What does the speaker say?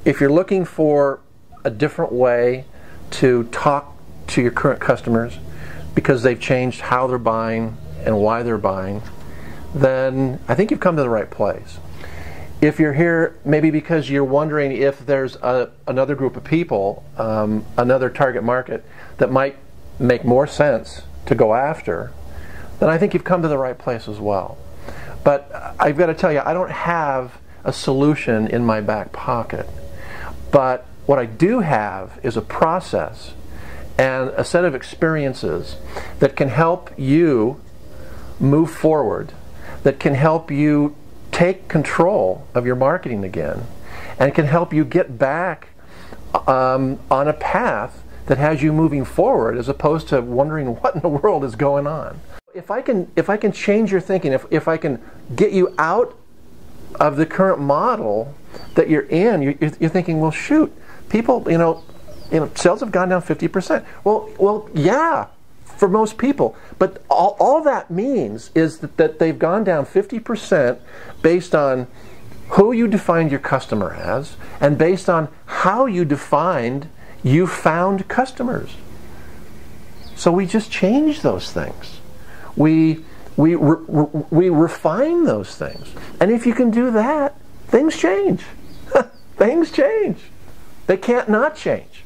if you're looking for a different way to talk to your current customers because they've changed how they're buying and why they're buying, then I think you've come to the right place. If you're here maybe because you're wondering if there's another group of people, another target market that might make more sense to go after, then I think you've come to the right place as well. But I've got to tell you, I don't have a solution in my back pocket. But what I do have is a process and a set of experiences that can help you move forward, that can help you take control of your marketing again, and can help you get back on a path that has you moving forward as opposed to wondering what in the world is going on. If I can change your thinking, if I can get you out of the current model that you're in, you're thinking, well, shoot, people, sales have gone down 50%. Well, yeah, for most people. But all that means is that they've gone down 50% based on who you defined your customer as and based on how you found customers. So we just change those things. We refine those things. And if you can do that, things change. Things change. They can't not change.